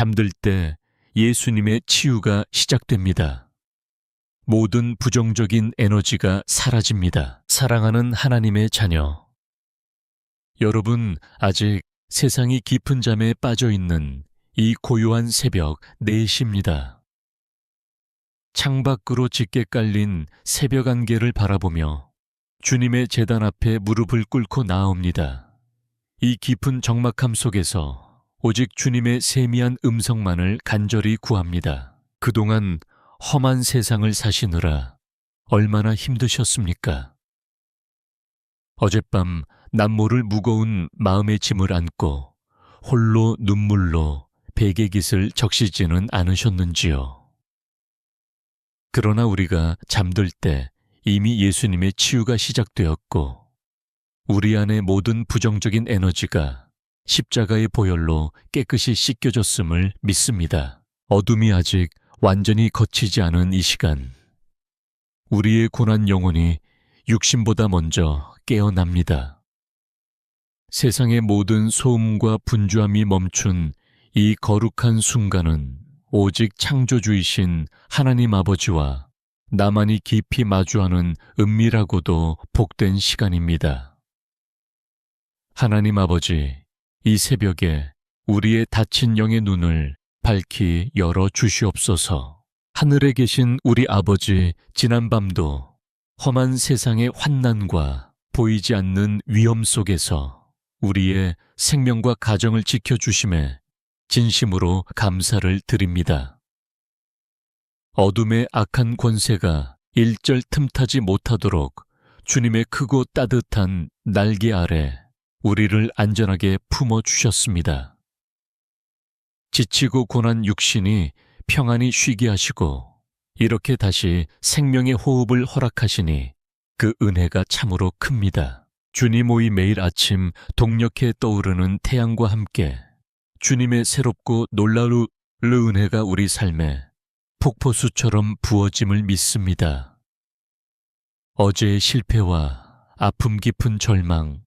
잠들 때 예수님의 치유가 시작됩니다. 모든 부정적인 에너지가 사라집니다. 사랑하는 하나님의 자녀, 여러분 아직 세상이 깊은 잠에 빠져 있는 이 고요한 새벽 4시입니다. 창밖으로 짙게 깔린 새벽 안개를 바라보며 주님의 제단 앞에 무릎을 꿇고 나아옵니다. 이 깊은 적막함 속에서 오직 주님의 세미한 음성만을 간절히 구합니다. 그동안 험한 세상을 사시느라 얼마나 힘드셨습니까? 어젯밤 남모를 무거운 마음의 짐을 안고 홀로 눈물로 베개깃을 적시지는 않으셨는지요? 그러나 우리가 잠들 때 이미 예수님의 치유가 시작되었고 우리 안의 모든 부정적인 에너지가 십자가의 보혈로 깨끗이 씻겨졌음을 믿습니다. 어둠이 아직 완전히 걷히지 않은 이 시간, 우리의 고난 영혼이 육신보다 먼저 깨어납니다. 세상의 모든 소음과 분주함이 멈춘 이 거룩한 순간은 오직 창조주이신 하나님 아버지와 나만이 깊이 마주하는 은밀하고도 복된 시간입니다. 하나님 아버지, 이 새벽에 우리의 닫힌 영의 눈을 밝히 열어 주시옵소서. 하늘에 계신 우리 아버지, 지난밤도 험한 세상의 환난과 보이지 않는 위험 속에서 우리의 생명과 가정을 지켜주심에 진심으로 감사를 드립니다. 어둠의 악한 권세가 일절 틈타지 못하도록 주님의 크고 따뜻한 날개 아래 우리를 안전하게 품어주셨습니다. 지치고 고난 육신이 평안히 쉬게 하시고 이렇게 다시 생명의 호흡을 허락하시니 그 은혜가 참으로 큽니다. 주님의 매일 아침 동력해 떠오르는 태양과 함께 주님의 새롭고 놀라운 은혜가 우리 삶에 폭포수처럼 부어짐을 믿습니다. 어제의 실패와 아픔 깊은 절망,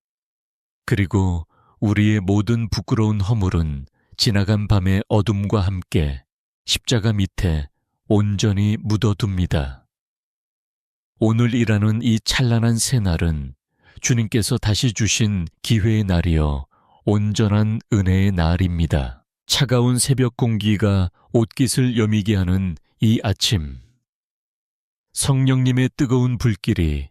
그리고 우리의 모든 부끄러운 허물은 지나간 밤의 어둠과 함께 십자가 밑에 온전히 묻어둡니다. 오늘이라는 이 찬란한 새날은 주님께서 다시 주신 기회의 날이요 온전한 은혜의 날입니다. 차가운 새벽 공기가 옷깃을 여미게 하는 이 아침, 성령님의 뜨거운 불길이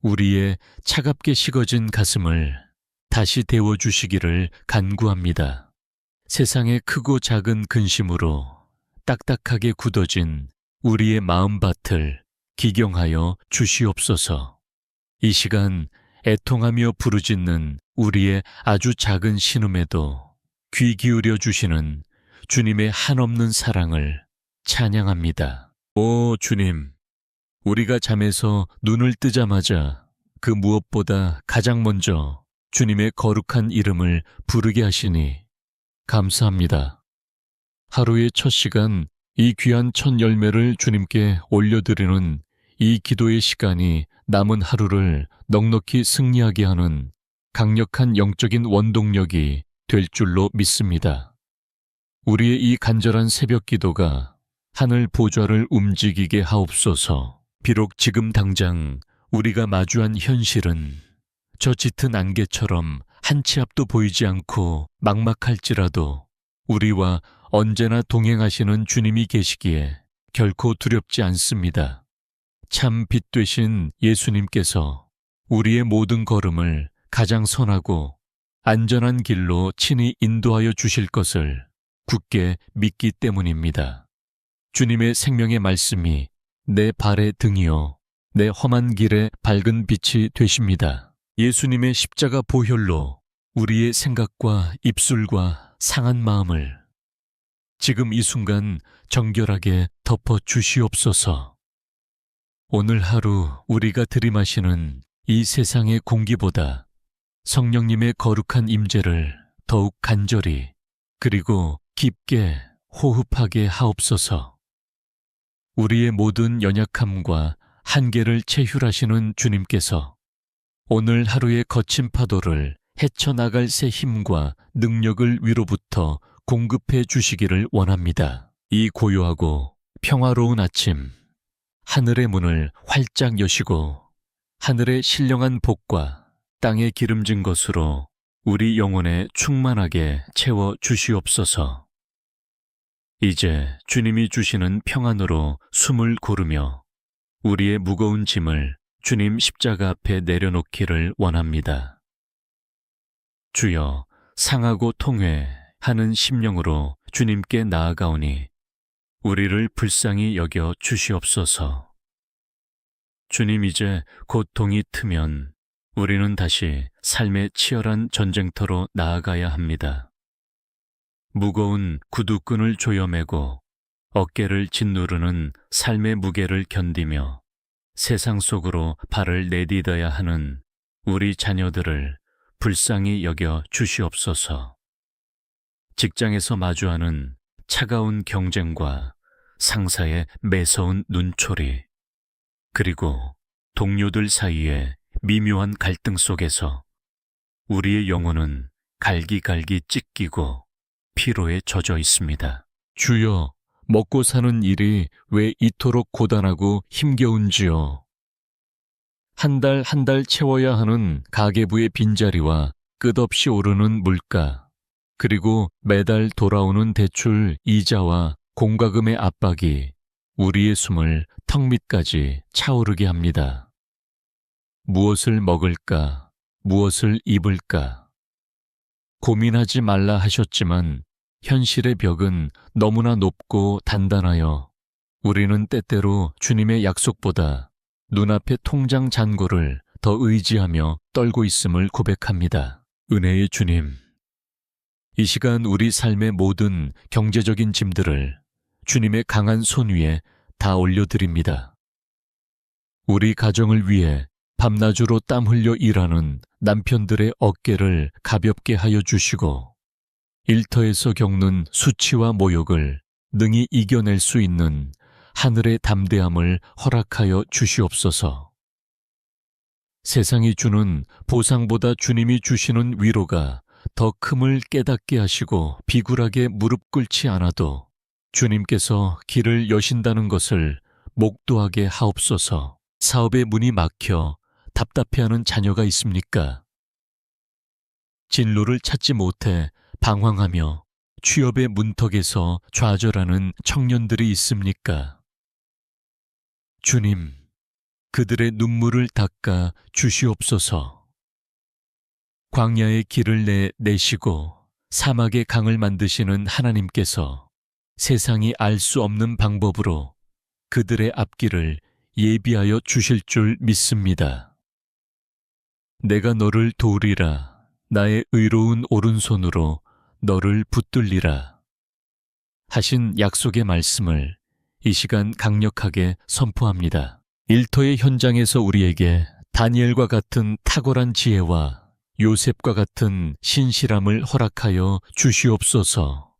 우리의 차갑게 식어진 가슴을 다시 데워주시기를 간구합니다. 세상의 크고 작은 근심으로 딱딱하게 굳어진 우리의 마음밭을 기경하여 주시옵소서. 이 시간 애통하며 부르짖는 우리의 아주 작은 신음에도 귀 기울여 주시는 주님의 한없는 사랑을 찬양합니다. 오 주님, 우리가 잠에서 눈을 뜨자마자 그 무엇보다 가장 먼저 주님의 거룩한 이름을 부르게 하시니 감사합니다. 하루의 첫 시간 이 귀한 첫 열매를 주님께 올려드리는 이 기도의 시간이 남은 하루를 넉넉히 승리하게 하는 강력한 영적인 원동력이 될 줄로 믿습니다. 우리의 이 간절한 새벽 기도가 하늘 보좌를 움직이게 하옵소서. 비록 지금 당장 우리가 마주한 현실은 저 짙은 안개처럼 한 치 앞도 보이지 않고 막막할지라도 우리와 언제나 동행하시는 주님이 계시기에 결코 두렵지 않습니다. 참 빛 되신 예수님께서 우리의 모든 걸음을 가장 선하고 안전한 길로 친히 인도하여 주실 것을 굳게 믿기 때문입니다. 주님의 생명의 말씀이 내 발의 등이요 내 험한 길에 밝은 빛이 되십니다. 예수님의 십자가 보혈로 우리의 생각과 입술과 상한 마음을 지금 이 순간 정결하게 덮어 주시옵소서. 오늘 하루 우리가 들이마시는 이 세상의 공기보다 성령님의 거룩한 임재를 더욱 간절히 그리고 깊게 호흡하게 하옵소서. 우리의 모든 연약함과 한계를 체휼하시는 주님께서 오늘 하루의 거친 파도를 헤쳐나갈 새 힘과 능력을 위로부터 공급해 주시기를 원합니다. 이 고요하고 평화로운 아침, 하늘의 문을 활짝 여시고 하늘의 신령한 복과 땅에 기름진 것으로 우리 영혼에 충만하게 채워 주시옵소서. 이제 주님이 주시는 평안으로 숨을 고르며 우리의 무거운 짐을 주님 십자가 앞에 내려놓기를 원합니다. 주여, 상하고 통회하는 심령으로 주님께 나아가오니 우리를 불쌍히 여겨 주시옵소서. 주님, 이제 고통이 트면 우리는 다시 삶의 치열한 전쟁터로 나아가야 합니다. 무거운 구두끈을 조여매고 어깨를 짓누르는 삶의 무게를 견디며 세상 속으로 발을 내디뎌야 하는 우리 자녀들을 불쌍히 여겨 주시옵소서. 직장에서 마주하는 차가운 경쟁과 상사의 매서운 눈초리, 그리고 동료들 사이의 미묘한 갈등 속에서 우리의 영혼은 갈기갈기 찢기고 피로에 젖어 있습니다. 주여, 먹고 사는 일이 왜 이토록 고단하고 힘겨운지요. 한 달 한 달 채워야 하는 가계부의 빈자리와 끝없이 오르는 물가, 그리고 매달 돌아오는 대출 이자와 공과금의 압박이 우리의 숨을 턱 밑까지 차오르게 합니다. 무엇을 먹을까, 무엇을 입을까? 고민하지 말라 하셨지만 현실의 벽은 너무나 높고 단단하여 우리는 때때로 주님의 약속보다 눈앞의 통장 잔고를 더 의지하며 떨고 있음을 고백합니다. 은혜의 주님, 이 시간 우리 삶의 모든 경제적인 짐들을 주님의 강한 손 위에 다 올려드립니다. 우리 가정을 위해 밤낮으로 땀 흘려 일하는 남편들의 어깨를 가볍게 하여 주시고 일터에서 겪는 수치와 모욕을 능히 이겨낼 수 있는 하늘의 담대함을 허락하여 주시옵소서. 세상이 주는 보상보다 주님이 주시는 위로가 더 큼을 깨닫게 하시고 비굴하게 무릎 꿇지 않아도 주님께서 길을 여신다는 것을 목도하게 하옵소서. 사업의 문이 막혀 답답해하는 자녀가 있습니까? 진로를 찾지 못해 방황하며 취업의 문턱에서 좌절하는 청년들이 있습니까? 주님, 그들의 눈물을 닦아 주시옵소서. 광야의 길을 내시고 사막의 강을 만드시는 하나님께서 세상이 알 수 없는 방법으로 그들의 앞길을 예비하여 주실 줄 믿습니다. 내가 너를 도우리라. 나의 의로운 오른손으로 너를 붙들리라. 하신 약속의 말씀을 이 시간 강력하게 선포합니다. 일터의 현장에서 우리에게 다니엘과 같은 탁월한 지혜와 요셉과 같은 신실함을 허락하여 주시옵소서.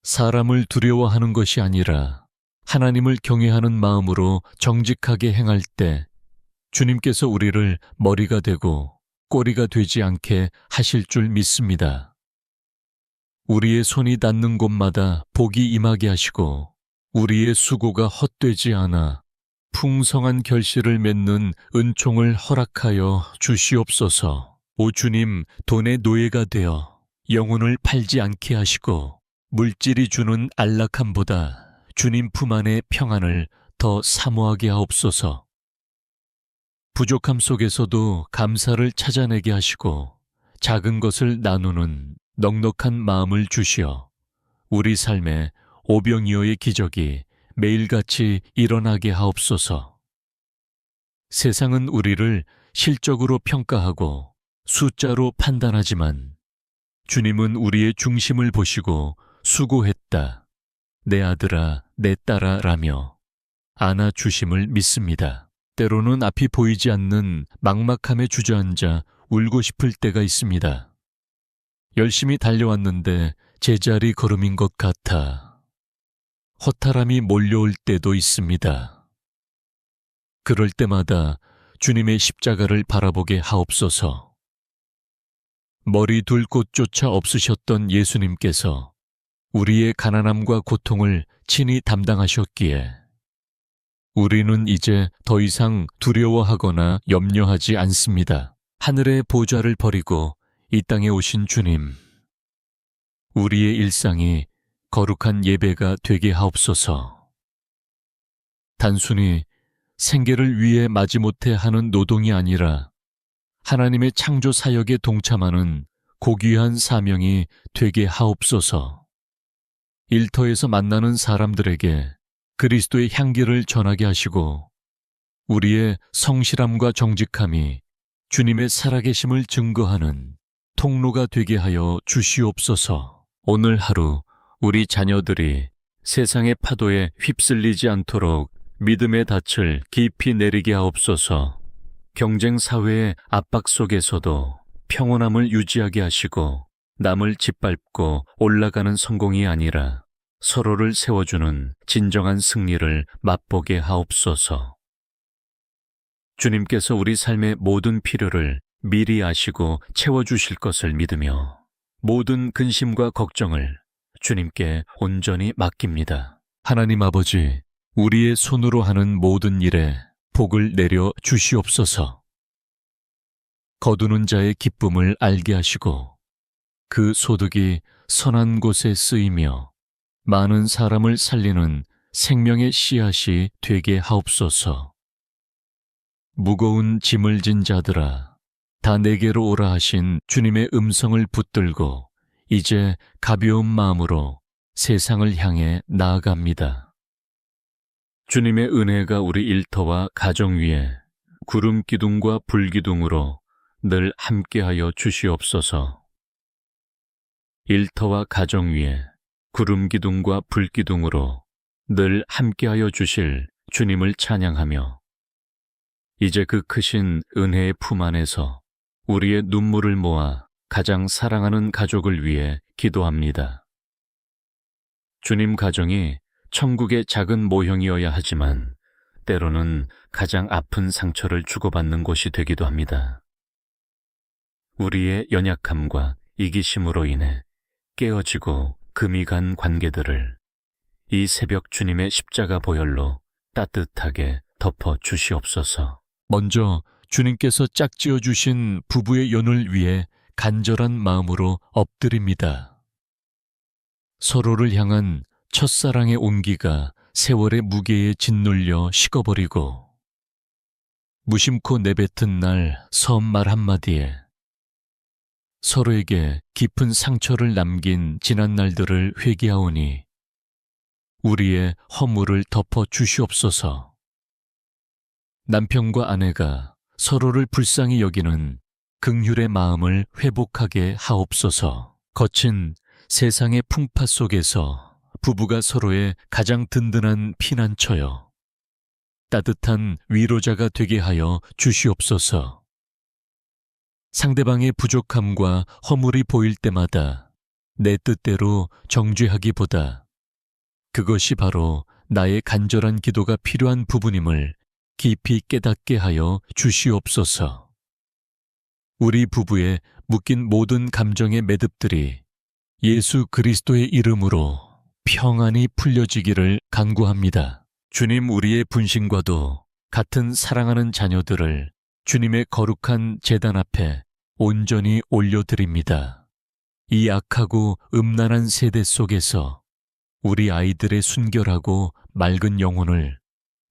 사람을 두려워하는 것이 아니라 하나님을 경외하는 마음으로 정직하게 행할 때 주님께서 우리를 머리가 되고 꼬리가 되지 않게 하실 줄 믿습니다. 우리의 손이 닿는 곳마다 복이 임하게 하시고 우리의 수고가 헛되지 않아 풍성한 결실을 맺는 은총을 허락하여 주시옵소서. 오 주님, 돈의 노예가 되어 영혼을 팔지 않게 하시고 물질이 주는 안락함보다 주님 품 안의 평안을 더 사모하게 하옵소서. 부족함 속에서도 감사를 찾아내게 하시고 작은 것을 나누는 넉넉한 마음을 주시어 우리 삶에 오병이어의 기적이 매일같이 일어나게 하옵소서. 세상은 우리를 실적으로 평가하고 숫자로 판단하지만 주님은 우리의 중심을 보시고 수고했다, 내 아들아, 내 딸아 라며 안아주심을 믿습니다. 때로는 앞이 보이지 않는 막막함에 주저앉아 울고 싶을 때가 있습니다. 열심히 달려왔는데 제자리 걸음인 것 같아 허탈함이 몰려올 때도 있습니다. 그럴 때마다 주님의 십자가를 바라보게 하옵소서. 머리 둘 곳조차 없으셨던 예수님께서 우리의 가난함과 고통을 친히 담당하셨기에 우리는 이제 더 이상 두려워하거나 염려하지 않습니다. 하늘의 보좌를 버리고 이 땅에 오신 주님, 우리의 일상이 거룩한 예배가 되게 하옵소서. 단순히 생계를 위해 마지못해 하는 노동이 아니라 하나님의 창조 사역에 동참하는 고귀한 사명이 되게 하옵소서. 일터에서 만나는 사람들에게 그리스도의 향기를 전하게 하시고 우리의 성실함과 정직함이 주님의 살아계심을 증거하는 통로가 되게 하여 주시옵소서. 오늘 하루 우리 자녀들이 세상의 파도에 휩쓸리지 않도록 믿음의 닻을 깊이 내리게 하옵소서. 경쟁 사회의 압박 속에서도 평온함을 유지하게 하시고 남을 짓밟고 올라가는 성공이 아니라 서로를 세워주는 진정한 승리를 맛보게 하옵소서. 주님께서 우리 삶의 모든 필요를 미리 아시고 채워주실 것을 믿으며 모든 근심과 걱정을 주님께 온전히 맡깁니다. 하나님 아버지, 우리의 손으로 하는 모든 일에 복을 내려 주시옵소서. 거두는 자의 기쁨을 알게 하시고 그 소득이 선한 곳에 쓰이며 많은 사람을 살리는 생명의 씨앗이 되게 하옵소서. 무거운 짐을 진 자들아, 다 내게로 오라 하신 주님의 음성을 붙들고 이제 가벼운 마음으로 세상을 향해 나아갑니다. 주님의 은혜가 우리 일터와 가정 위에 구름 기둥과 불 기둥으로 늘 함께하여 주시옵소서. 일터와 가정 위에 구름 기둥과 불 기둥으로 늘 함께하여 주실 주님을 찬양하며 이제 그 크신 은혜의 품 안에서 우리의 눈물을 모아 가장 사랑하는 가족을 위해 기도합니다. 주님 가정이 천국의 작은 모형이어야 하지만 때로는 가장 아픈 상처를 주고받는 곳이 되기도 합니다. 우리의 연약함과 이기심으로 인해 깨어지고 금이 간 관계들을 이 새벽 주님의 십자가 보혈로 따뜻하게 덮어 주시옵소서. 먼저 주님께서 짝지어 주신 부부의 연을 위해 간절한 마음으로 엎드립니다. 서로를 향한 첫사랑의 온기가 세월의 무게에 짓눌려 식어버리고 무심코 내뱉은 날 섬 말 한마디에 서로에게 깊은 상처를 남긴 지난 날들을 회개하오니 우리의 허물을 덮어 주시옵소서. 남편과 아내가 서로를 불쌍히 여기는 긍휼의 마음을 회복하게 하옵소서. 거친 세상의 풍파 속에서 부부가 서로의 가장 든든한 피난처여 따뜻한 위로자가 되게 하여 주시옵소서. 상대방의 부족함과 허물이 보일 때마다 내 뜻대로 정죄하기보다 그것이 바로 나의 간절한 기도가 필요한 부분임을 깊이 깨닫게 하여 주시옵소서. 우리 부부의 묶인 모든 감정의 매듭들이 예수 그리스도의 이름으로 평안히 풀려지기를 간구합니다. 주님, 우리의 분신과도 같은 사랑하는 자녀들을 주님의 거룩한 제단 앞에 온전히 올려드립니다. 이 악하고 음란한 세대 속에서 우리 아이들의 순결하고 맑은 영혼을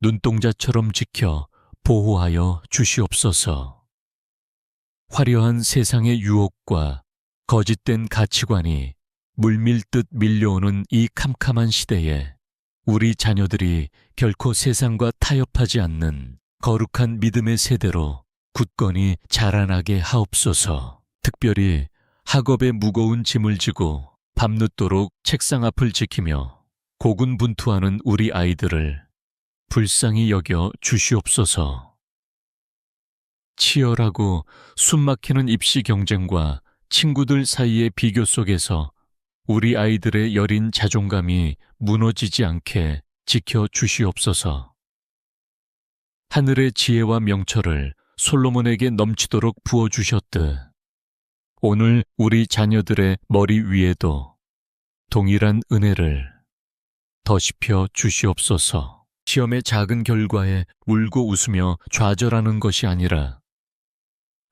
눈동자처럼 지켜 보호하여 주시옵소서. 화려한 세상의 유혹과 거짓된 가치관이 물밀듯 밀려오는 이 캄캄한 시대에 우리 자녀들이 결코 세상과 타협하지 않는 거룩한 믿음의 세대로 굳건히 자라나게 하옵소서. 특별히 학업에 무거운 짐을 지고 밤늦도록 책상 앞을 지키며 고군분투하는 우리 아이들을 불쌍히 여겨 주시옵소서. 치열하고 숨막히는 입시 경쟁과 친구들 사이의 비교 속에서 우리 아이들의 여린 자존감이 무너지지 않게 지켜 주시옵소서. 하늘의 지혜와 명철을 솔로몬에게 넘치도록 부어주셨듯 오늘 우리 자녀들의 머리 위에도 동일한 은혜를 더시펴 주시옵소서. 시험의 작은 결과에 울고 웃으며 좌절하는 것이 아니라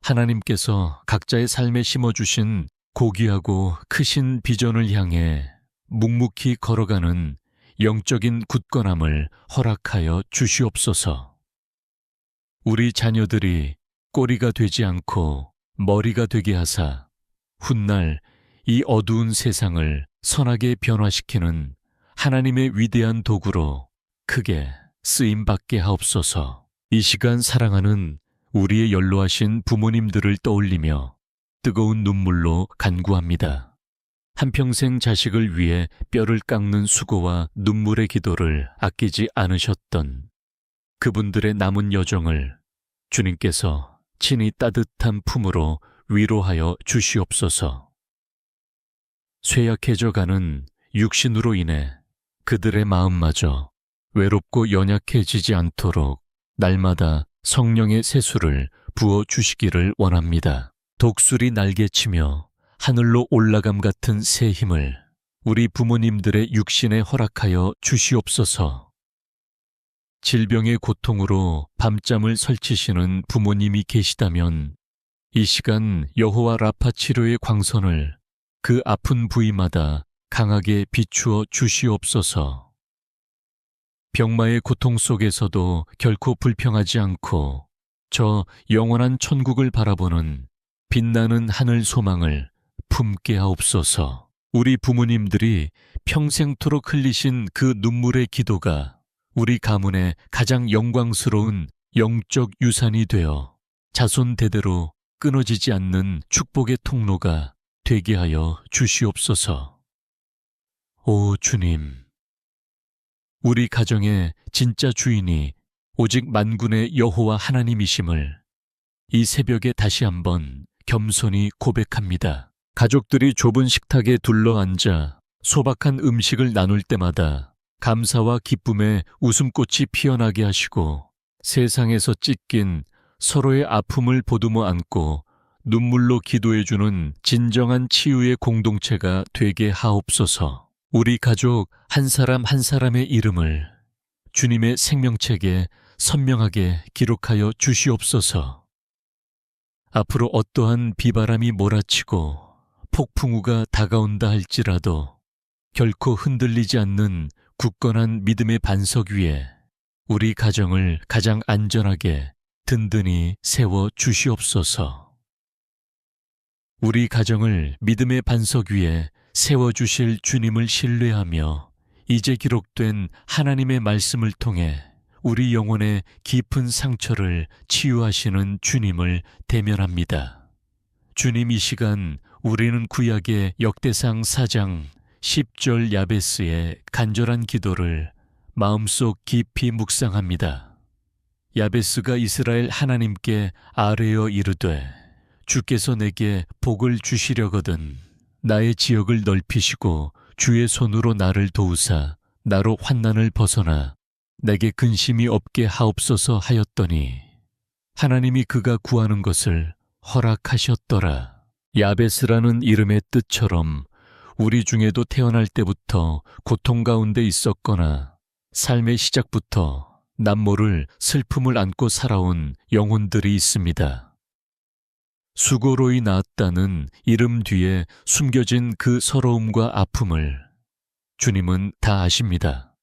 하나님께서 각자의 삶에 심어주신 고귀하고 크신 비전을 향해 묵묵히 걸어가는 영적인 굳건함을 허락하여 주시옵소서. 우리 자녀들이 꼬리가 되지 않고 머리가 되게 하사 훗날 이 어두운 세상을 선하게 변화시키는 하나님의 위대한 도구로 크게 쓰임받게 하옵소서. 이 시간 사랑하는 우리의 연로하신 부모님들을 떠올리며 뜨거운 눈물로 간구합니다. 한평생 자식을 위해 뼈를 깎는 수고와 눈물의 기도를 아끼지 않으셨던 그분들의 남은 여정을 주님께서 친히 따뜻한 품으로 위로하여 주시옵소서. 쇠약해져가는 육신으로 인해 그들의 마음마저 외롭고 연약해지지 않도록 날마다 성령의 세수를 부어주시기를 원합니다. 독수리 날개치며 하늘로 올라감 같은 새 힘을 우리 부모님들의 육신에 허락하여 주시옵소서. 질병의 고통으로 밤잠을 설치시는 부모님이 계시다면 이 시간 여호와 라파 치료의 광선을 그 아픈 부위마다 강하게 비추어 주시옵소서. 병마의 고통 속에서도 결코 불평하지 않고 저 영원한 천국을 바라보는 빛나는 하늘 소망을 품게 하옵소서. 우리 부모님들이 평생토록 흘리신 그 눈물의 기도가 우리 가문의 가장 영광스러운 영적 유산이 되어 자손 대대로 끊어지지 않는 축복의 통로가 되게 하여 주시옵소서. 오 주님, 우리 가정의 진짜 주인이 오직 만군의 여호와 하나님이심을 이 새벽에 다시 한번 겸손히 고백합니다. 가족들이 좁은 식탁에 둘러앉아 소박한 음식을 나눌 때마다 감사와 기쁨의 웃음꽃이 피어나게 하시고 세상에서 찢긴 서로의 아픔을 보듬어 안고 눈물로 기도해주는 진정한 치유의 공동체가 되게 하옵소서. 우리 가족 한 사람 한 사람의 이름을 주님의 생명책에 선명하게 기록하여 주시옵소서. 앞으로 어떠한 비바람이 몰아치고 폭풍우가 다가온다 할지라도 결코 흔들리지 않는 굳건한 믿음의 반석 위에 우리 가정을 가장 안전하게 든든히 세워 주시옵소서. 우리 가정을 믿음의 반석 위에 세워주실 주님을 신뢰하며 이제 기록된 하나님의 말씀을 통해 우리 영혼의 깊은 상처를 치유하시는 주님을 대면합니다. 주님, 이 시간 우리는 구약의 역대상 4장 10절 야베스의 간절한 기도를 마음속 깊이 묵상합니다. 야베스가 이스라엘 하나님께 아뢰어 이르되 주께서 내게 복을 주시려거든 나의 지역을 넓히시고 주의 손으로 나를 도우사 나로 환난을 벗어나 내게 근심이 없게 하옵소서 하였더니 하나님이 그가 구하는 것을 허락하셨더라. 야베스라는 이름의 뜻처럼 우리 중에도 태어날 때부터 고통 가운데 있었거나 삶의 시작부터 남모를 슬픔을 안고 살아온 영혼들이 있습니다. 수고로이 낳았다는 이름 뒤에 숨겨진 그 서러움과 아픔을 주님은 다 아십니다.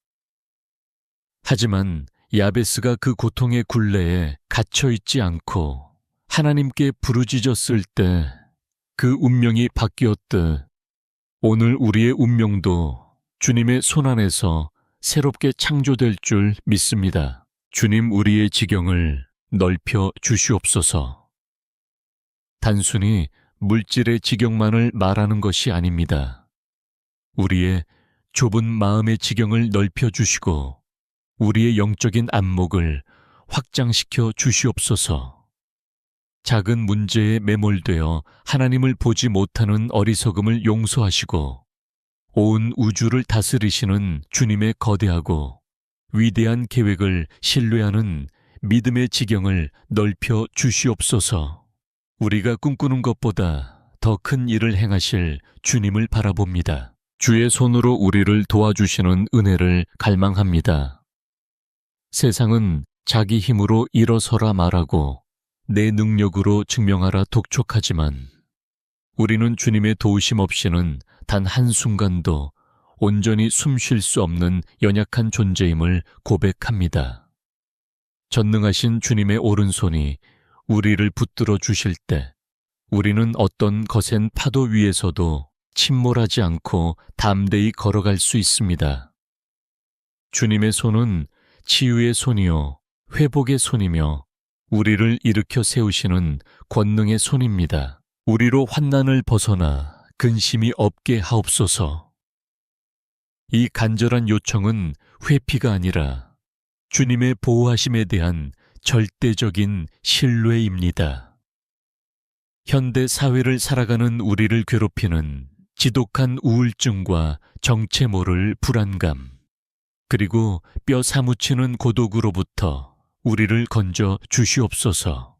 하지만 야베스가 그 고통의 굴레에 갇혀있지 않고 하나님께 부르짖었을 때 그 운명이 바뀌었듯 오늘 우리의 운명도 주님의 손안에서 새롭게 창조될 줄 믿습니다. 주님, 우리의 지경을 넓혀 주시옵소서. 단순히 물질의 지경만을 말하는 것이 아닙니다. 우리의 좁은 마음의 지경을 넓혀 주시고 우리의 영적인 안목을 확장시켜 주시옵소서. 작은 문제에 매몰되어 하나님을 보지 못하는 어리석음을 용서하시고 온 우주를 다스리시는 주님의 거대하고 위대한 계획을 신뢰하는 믿음의 지경을 넓혀 주시옵소서. 우리가 꿈꾸는 것보다 더 큰 일을 행하실 주님을 바라봅니다. 주의 손으로 우리를 도와주시는 은혜를 갈망합니다. 세상은 자기 힘으로 일어서라 말하고 내 능력으로 증명하라 독촉하지만 우리는 주님의 도우심 없이는 단 한순간도 온전히 숨 쉴 수 없는 연약한 존재임을 고백합니다. 전능하신 주님의 오른손이 우리를 붙들어 주실 때 우리는 어떤 거센 파도 위에서도 침몰하지 않고 담대히 걸어갈 수 있습니다. 주님의 손은 치유의 손이요 회복의 손이며 우리를 일으켜 세우시는 권능의 손입니다. 우리로 환난을 벗어나 근심이 없게 하옵소서. 이 간절한 요청은 회피가 아니라 주님의 보호하심에 대한 절대적인 신뢰입니다. 현대 사회를 살아가는 우리를 괴롭히는 지독한 우울증과 정체 모를 불안감, 그리고 뼈 사무치는 고독으로부터 우리를 건져 주시옵소서.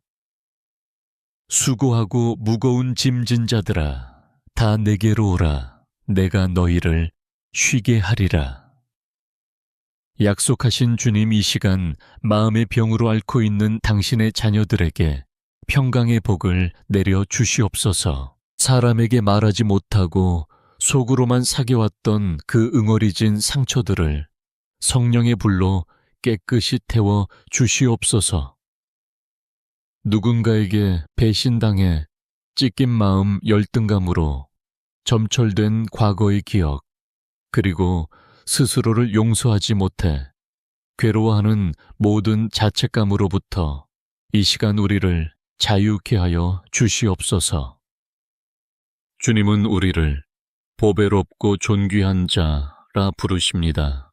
수고하고 무거운 짐진 자들아, 다 내게로 오라. 내가 너희를 쉬게 하리라. 약속하신 주님, 이 시간 마음의 병으로 앓고 있는 당신의 자녀들에게 평강의 복을 내려 주시옵소서. 사람에게 말하지 못하고 속으로만 사겨왔던 그 응어리진 상처들을 성령의 불로 깨끗이 태워 주시옵소서. 누군가에게 배신당해 찢긴 마음 열등감으로 점철된 과거의 기억, 그리고 스스로를 용서하지 못해 괴로워하는 모든 자책감으로부터 이 시간 우리를 자유케 하여 주시옵소서. 주님은 우리를 보배롭고 존귀한 자라 부르십니다.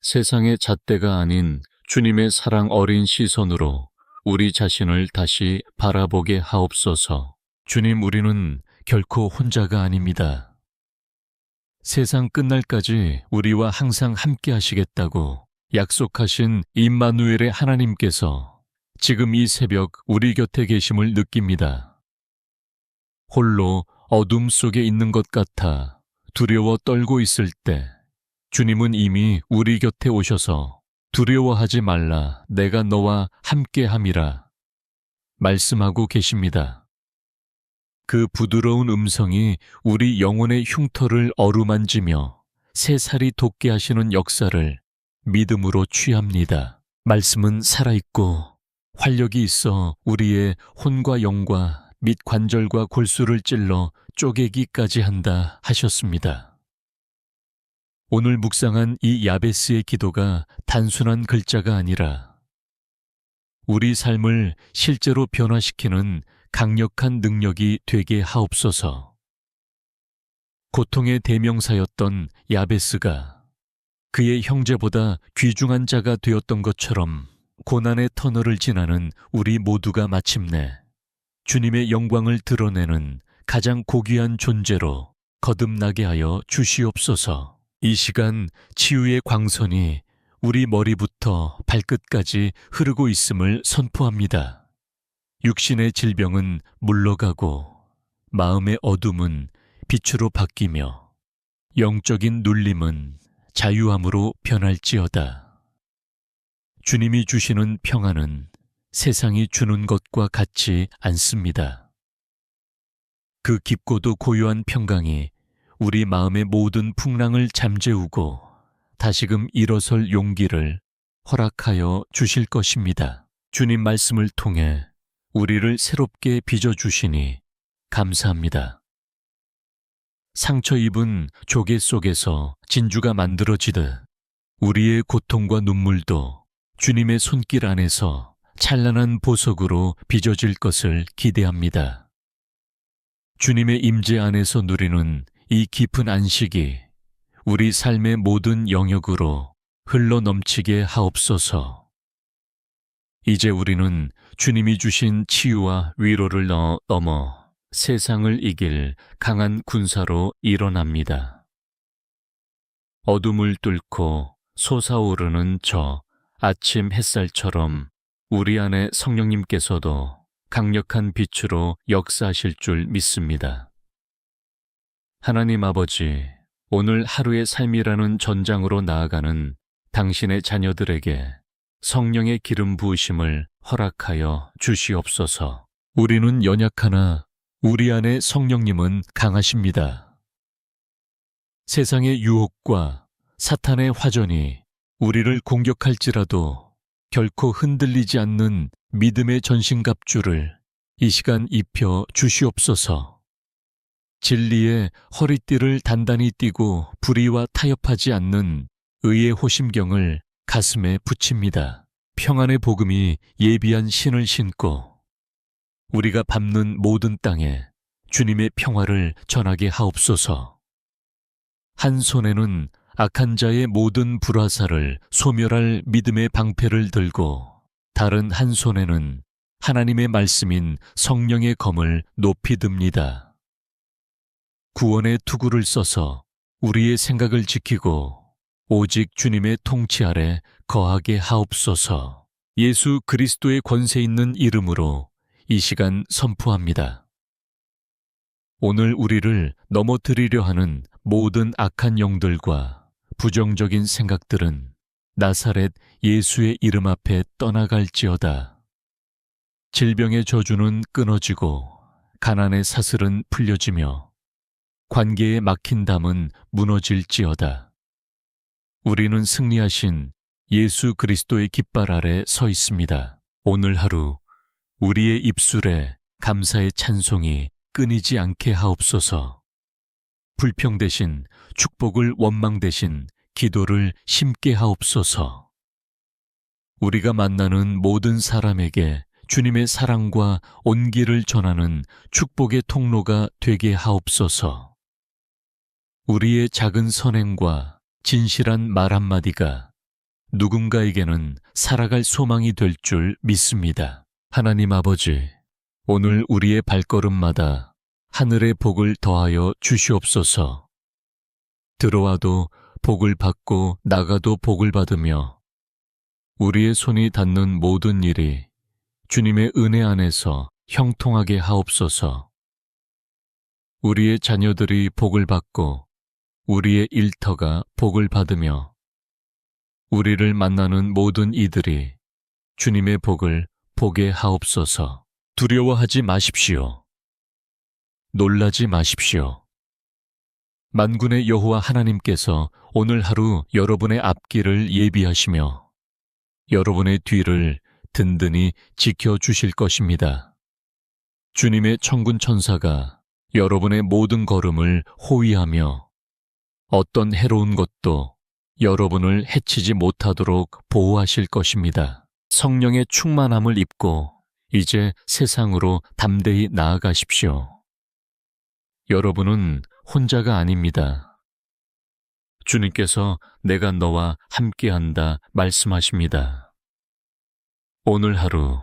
세상의 잣대가 아닌 주님의 사랑 어린 시선으로 우리 자신을 다시 바라보게 하옵소서. 주님, 우리는 결코 혼자가 아닙니다. 세상 끝날까지 우리와 항상 함께 하시겠다고 약속하신 임마누엘의 하나님께서 지금 이 새벽 우리 곁에 계심을 느낍니다. 홀로 어둠 속에 있는 것 같아 두려워 떨고 있을 때 주님은 이미 우리 곁에 오셔서 두려워하지 말라, 내가 너와 함께함이라 말씀하고 계십니다. 그 부드러운 음성이 우리 영혼의 흉터를 어루만지며 새살이 돋게 하시는 역사를 믿음으로 취합니다. 말씀은 살아있고 활력이 있어 우리의 혼과 영과 및 관절과 골수를 찔러 쪼개기까지 한다 하셨습니다. 오늘 묵상한 이 야베스의 기도가 단순한 글자가 아니라 우리 삶을 실제로 변화시키는 강력한 능력이 되게 하옵소서. 고통의 대명사였던 야베스가 그의 형제보다 귀중한 자가 되었던 것처럼 고난의 터널을 지나는 우리 모두가 마침내 주님의 영광을 드러내는 가장 고귀한 존재로 거듭나게 하여 주시옵소서. 이 시간 치유의 광선이 우리 머리부터 발끝까지 흐르고 있음을 선포합니다. 육신의 질병은 물러가고 마음의 어둠은 빛으로 바뀌며 영적인 눌림은 자유함으로 변할지어다. 주님이 주시는 평안은 세상이 주는 것과 같지 않습니다. 그 깊고도 고요한 평강이 우리 마음의 모든 풍랑을 잠재우고 다시금 일어설 용기를 허락하여 주실 것입니다. 주님 말씀을 통해 우리를 새롭게 빚어주시니 감사합니다. 상처 입은 조개 속에서 진주가 만들어지듯 우리의 고통과 눈물도 주님의 손길 안에서 찬란한 보석으로 빚어질 것을 기대합니다. 주님의 임재 안에서 누리는 이 깊은 안식이 우리 삶의 모든 영역으로 흘러넘치게 하옵소서. 이제 우리는 주님이 주신 치유와 위로를 넘어 세상을 이길 강한 군사로 일어납니다. 어둠을 뚫고 솟아오르는 저 아침 햇살처럼 우리 안에 성령님께서도 강력한 빛으로 역사하실 줄 믿습니다. 하나님 아버지, 오늘 하루의 삶이라는 전장으로 나아가는 당신의 자녀들에게 성령의 기름 부으심을 허락하여 주시옵소서. 우리는 연약하나 우리 안에 성령님은 강하십니다. 세상의 유혹과 사탄의 화전이 우리를 공격할지라도 결코 흔들리지 않는 믿음의 전신갑주를 이 시간 입혀 주시옵소서. 진리의 허리띠를 단단히 띠고 불의와 타협하지 않는 의의 호심경을 가슴에 붙입니다. 평안의 복음이 예비한 신을 신고 우리가 밟는 모든 땅에 주님의 평화를 전하게 하옵소서. 한 손에는 악한 자의 모든 불화살을 소멸할 믿음의 방패를 들고 다른 한 손에는 하나님의 말씀인 성령의 검을 높이 듭니다. 구원의 투구를 써서 우리의 생각을 지키고 오직 주님의 통치 아래 거하게 하옵소서. 예수 그리스도의 권세 있는 이름으로 이 시간 선포합니다. 오늘 우리를 넘어뜨리려 하는 모든 악한 영들과 부정적인 생각들은 나사렛 예수의 이름 앞에 떠나갈지어다. 질병의 저주는 끊어지고 가난의 사슬은 풀려지며 관계에 막힌 담은 무너질지어다. 우리는 승리하신 예수 그리스도의 깃발 아래 서 있습니다. 오늘 하루 우리의 입술에 감사의 찬송이 끊이지 않게 하옵소서. 불평 대신 축복을 원망 대신 기도를 심게 하옵소서. 우리가 만나는 모든 사람에게 주님의 사랑과 온기를 전하는 축복의 통로가 되게 하옵소서. 우리의 작은 선행과 진실한 말 한마디가 누군가에게는 살아갈 소망이 될 줄 믿습니다. 하나님 아버지, 오늘 우리의 발걸음마다 하늘의 복을 더하여 주시옵소서. 들어와도 복을 받고 나가도 복을 받으며 우리의 손이 닿는 모든 일이 주님의 은혜 안에서 형통하게 하옵소서. 우리의 자녀들이 복을 받고 우리의 일터가 복을 받으며 우리를 만나는 모든 이들이 주님의 복을 보게 하옵소서. 두려워하지 마십시오. 놀라지 마십시오. 만군의 여호와 하나님께서 오늘 하루 여러분의 앞길을 예비하시며 여러분의 뒤를 든든히 지켜주실 것입니다. 주님의 천군 천사가 여러분의 모든 걸음을 호위하며 어떤 해로운 것도 여러분을 해치지 못하도록 보호하실 것입니다. 성령의 충만함을 입고 이제 세상으로 담대히 나아가십시오. 여러분은 혼자가 아닙니다. 주님께서 내가 너와 함께한다 말씀하십니다. 오늘 하루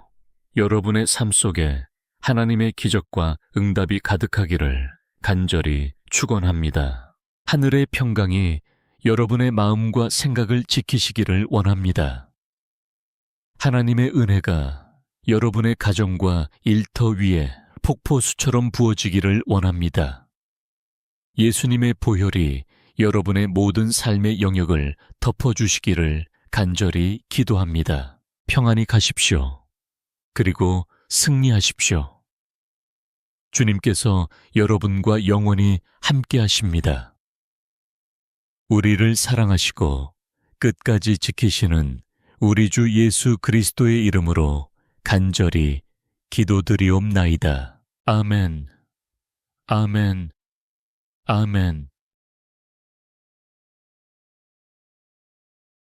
여러분의 삶 속에 하나님의 기적과 응답이 가득하기를 간절히 축원합니다. 하늘의 평강이 여러분의 마음과 생각을 지키시기를 원합니다. 하나님의 은혜가 여러분의 가정과 일터 위에 폭포수처럼 부어지기를 원합니다. 예수님의 보혈이 여러분의 모든 삶의 영역을 덮어주시기를 간절히 기도합니다. 평안히 가십시오. 그리고 승리하십시오. 주님께서 여러분과 영원히 함께 하십니다. 우리를 사랑하시고 끝까지 지키시는 우리 주 예수 그리스도의 이름으로 간절히 기도드리옵나이다. 아멘, 아멘, 아멘.